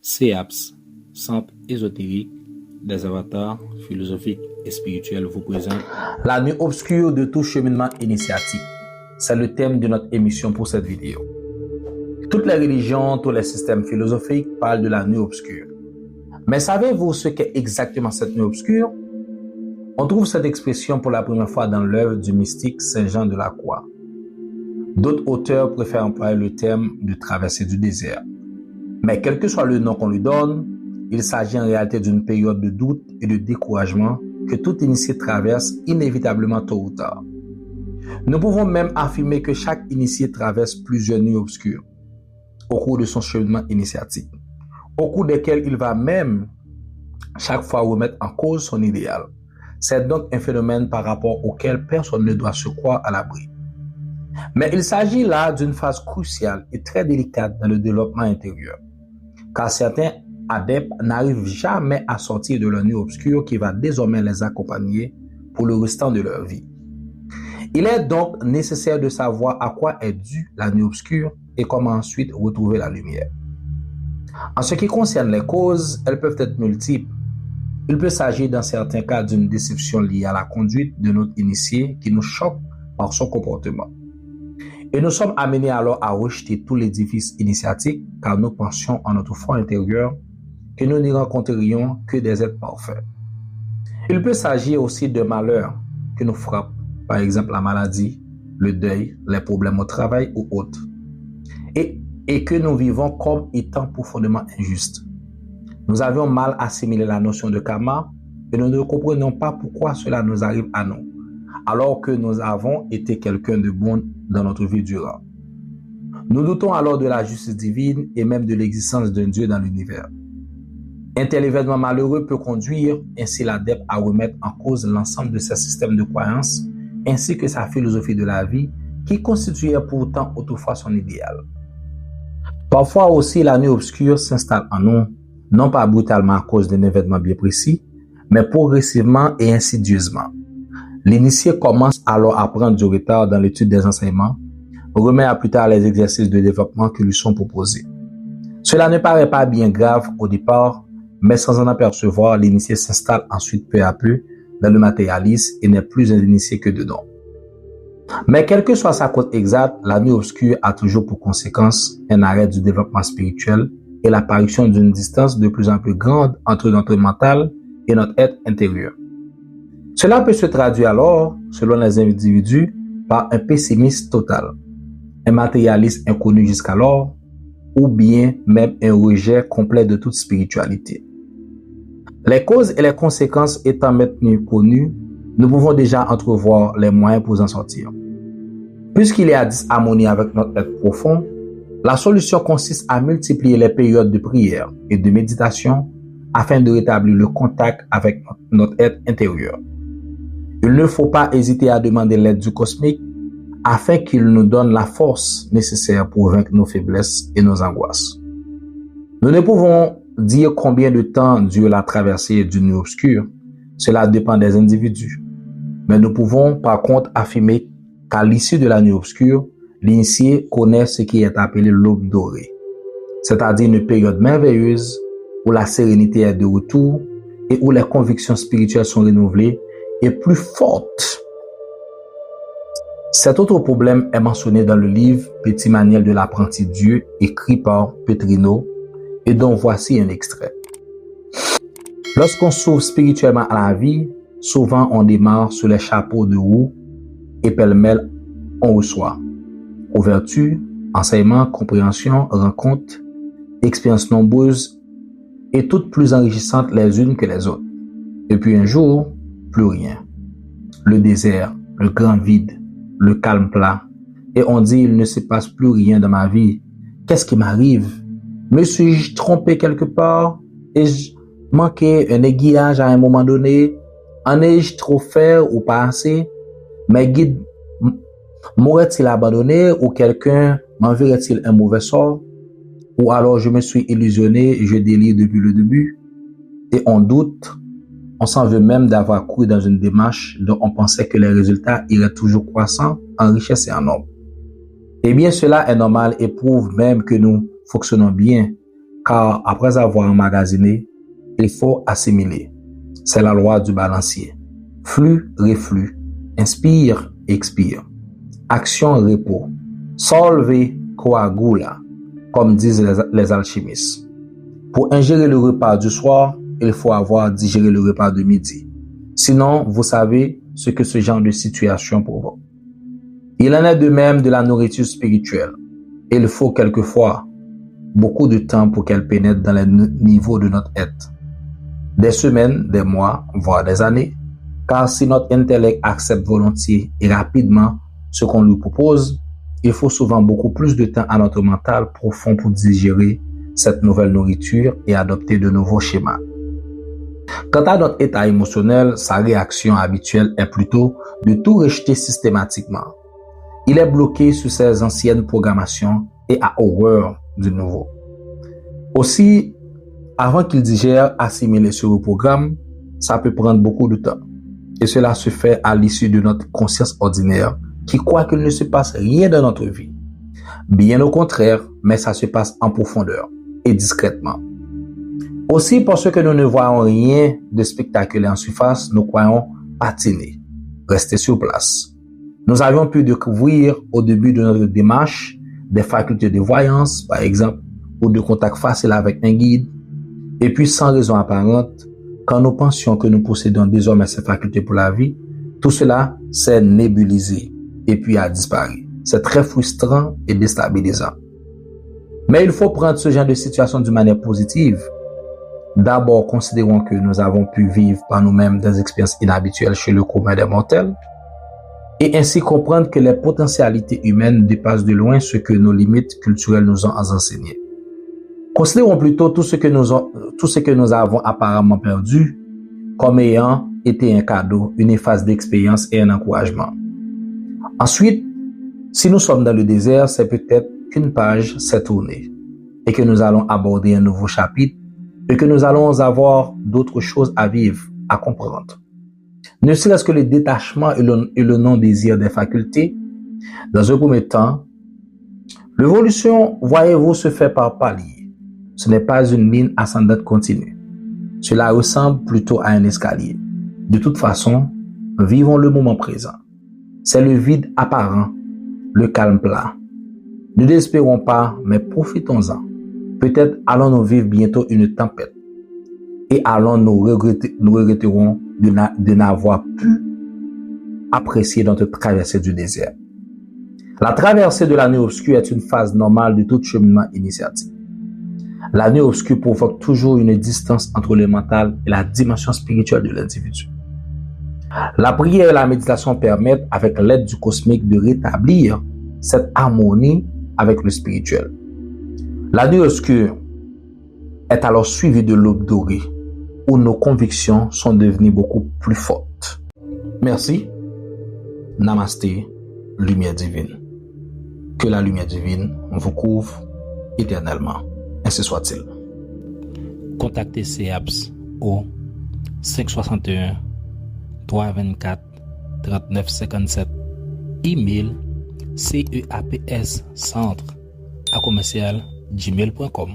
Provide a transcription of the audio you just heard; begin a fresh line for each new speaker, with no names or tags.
CEAPS, Centre ésotérique des avatars philosophiques et spirituels, vous présente
la nuit obscure de tout cheminement initiatique. C'est le thème de notre émission pour cette vidéo. Toutes les religions, tous les systèmes philosophiques parlent de la nuit obscure. Mais savez-vous ce qu'est exactement cette nuit obscure? On trouve cette expression pour la première fois dans l'œuvre du mystique Saint Jean de la Croix. D'autres auteurs préfèrent employer le terme de traversée du désert. Mais quel que soit le nom qu'on lui donne, il s'agit en réalité d'une période de doute et de découragement que tout initié traverse inévitablement tôt ou tard. Nous pouvons même affirmer que chaque initié traverse plusieurs nuits obscures au cours de son cheminement initiatique, au cours desquelles il va même chaque fois remettre en cause son idéal. C'est donc un phénomène par rapport auquel personne ne doit se croire à l'abri. Mais il s'agit là d'une phase cruciale et très délicate dans le développement intérieur, car certains adeptes n'arrivent jamais à sortir de leur nuit obscure qui va désormais les accompagner pour le restant de leur vie. Il est donc nécessaire de savoir à quoi est due la nuit obscure et comment ensuite retrouver la lumière. En ce qui concerne les causes, elles peuvent être multiples. Il peut s'agir dans certains cas d'une déception liée à la conduite de notre initié qui nous choque par son comportement. Et nous sommes amenés alors à rejeter tout l'édifice initiatique car nous pensions en notre fort intérieur que nous n'y rencontrerions que des êtres parfaits. Il peut s'agir aussi de malheurs qui nous frappent, par exemple la maladie, le deuil, les problèmes au travail ou autres, et que nous vivons comme étant profondément injustes. Nous avions mal assimilé la notion de karma et nous ne comprenions pas pourquoi cela nous arrive à nous, alors que nous avons été quelqu'un de bon dans notre vie durant. Nous doutons alors de la justice divine et même de l'existence d'un Dieu dans l'univers. Un tel événement malheureux peut conduire ainsi l'adepte à remettre en cause l'ensemble de ses systèmes de croyances ainsi que sa philosophie de la vie qui constituait pourtant autrefois son idéal. Parfois aussi la nuit obscure s'installe en nous, non pas brutalement à cause d'un événement bien précis, mais progressivement et insidieusement. L'initié commence alors à prendre du retard dans l'étude des enseignements, remet à plus tard les exercices de développement qui lui sont proposés. Cela ne paraît pas bien grave au départ, mais sans en apercevoir, l'initié s'installe ensuite peu à peu dans le matérialisme et n'est plus un initié que dedans. Mais quelle que soit sa cause exacte, la nuit obscure a toujours pour conséquence un arrêt du développement spirituel et l'apparition d'une distance de plus en plus grande entre notre mental et notre être intérieur. Cela peut se traduire alors, selon les individus, par un pessimisme total, un matérialisme inconnu jusqu'alors, ou bien même un rejet complet de toute spiritualité. Les causes et les conséquences étant maintenant connues, nous pouvons déjà entrevoir les moyens pour en sortir. Puisqu'il y a disharmonie avec notre être profond, la solution consiste à multiplier les périodes de prière et de méditation afin de rétablir le contact avec notre être intérieur. Il ne faut pas hésiter à demander l'aide du cosmique afin qu'il nous donne la force nécessaire pour vaincre nos faiblesses et nos angoisses. Nous ne pouvons dire combien de temps dure la traversée d'une nuit obscure. Cela dépend des individus. Mais nous pouvons par contre affirmer qu'à l'issue de la nuit obscure, l'initié connaît ce qui est appelé l'aube dorée, c'est-à-dire une période merveilleuse où la sérénité est de retour et où les convictions spirituelles sont renouvelées et plus fortes. Cet autre problème est mentionné dans le livre Petit Manuel de l'apprenti Dieu, écrit par Petrino, et dont voici un extrait. Lorsqu'on s'ouvre spirituellement à la vie, souvent on démarre sous les chapeaux de roue et pêle-mêle on reçoit ouverture, enseignement, compréhension, rencontres, expériences nombreuses et toutes plus enrichissantes les unes que les autres. Et puis un jour, plus rien. Le désert, le grand vide, le calme plat. Et on dit, il ne se passe plus rien dans ma vie. Qu'est-ce qui m'arrive? Me suis-je trompé quelque part? Ai-je manqué un aiguillage à un moment donné? En ai-je trop fait ou pas assez? Mes guides m'auraient-ils abandonné ou quelqu'un m'enverrait-il un mauvais sort? Ou alors je me suis illusionné et je délire depuis le début? Et on doute. On s'en veut même d'avoir couru dans une démarche dont on pensait que les résultats iraient toujours croissant en richesse et en nombre. Eh bien, cela est normal et prouve même que nous fonctionnons bien, car après avoir emmagasiné, il faut assimiler. C'est la loi du balancier. Flux, reflux, inspire, expire. Action, repos. Solve, coagula, comme disent les alchimistes. Pour ingérer le repas du soir, il faut avoir digéré le repas de midi. Sinon, vous savez ce que ce genre de situation provoque. Il en est de même de la nourriture spirituelle. Il faut quelquefois beaucoup de temps pour qu'elle pénètre dans les niveaux de notre être. Des semaines, des mois, voire des années, car si notre intellect accepte volontiers et rapidement ce qu'on lui propose, il faut souvent beaucoup plus de temps à notre mental profond pour digérer cette nouvelle nourriture et adopter de nouveaux schémas. Quant à notre état émotionnel, sa réaction habituelle est plutôt de tout rejeter systématiquement. Il est bloqué sur ses anciennes programmations et a horreur du nouveau. Aussi, avant qu'il digère, assimiler ce programme, ça peut prendre beaucoup de temps. Et cela se fait à l'issue de notre conscience ordinaire qui croit qu'il ne se passe rien dans notre vie. Bien au contraire, mais ça se passe en profondeur et discrètement. Aussi, parce que nous ne voyons rien de spectaculaire en surface, nous croyons patiner, rester sur place. Nous avions pu découvrir au début de notre démarche des facultés de voyance, par exemple, ou de contact facile avec un guide, et puis sans raison apparente, quand nous pensions que nous possédons désormais ces facultés pour la vie, tout cela s'est nébulisé et puis a disparu. C'est très frustrant et déstabilisant. Mais il faut prendre ce genre de situation d'une manière positive. D'abord, considérons que nous avons pu vivre par nous-mêmes des expériences inhabituelles chez le commun des mortels et ainsi comprendre que les potentialités humaines dépassent de loin ce que nos limites culturelles nous ont enseigné. Considérons plutôt tout ce que nous avons apparemment perdu comme ayant été un cadeau, une phase d'expérience et un encouragement. Ensuite, si nous sommes dans le désert, c'est peut-être qu'une page s'est tournée et que nous allons aborder un nouveau chapitre et que nous allons avoir d'autres choses à vivre, à comprendre. Ne serait-ce que le détachement et le non-désir des facultés. Dans un premier temps, l'évolution, voyez-vous, se fait par paliers. Ce n'est pas une ligne ascendante continue. Cela ressemble plutôt à un escalier. De toute façon, vivons le moment présent. C'est le vide apparent, le calme plat. Ne désespérons pas, mais profitons-en. Peut-être allons-nous vivre bientôt une tempête. Et nous regretterons de n'avoir pu apprécier notre traversée du désert. La traversée de la nuit obscure est une phase normale de tout cheminement initiatique. La nuit obscure provoque toujours une distance entre le mental et la dimension spirituelle de l'individu. La prière et la méditation permettent, avec l'aide du cosmique, de rétablir cette harmonie avec le spirituel. La nuit obscure est alors suivie de l'aube dorée, où nos convictions sont devenues beaucoup plus fortes. Merci. Namasté, lumière divine. Que la lumière divine vous couvre éternellement. Ainsi soit-il.
Contactez CEAPS au 561 324 3957. Email CEAPS centre@gmail.com.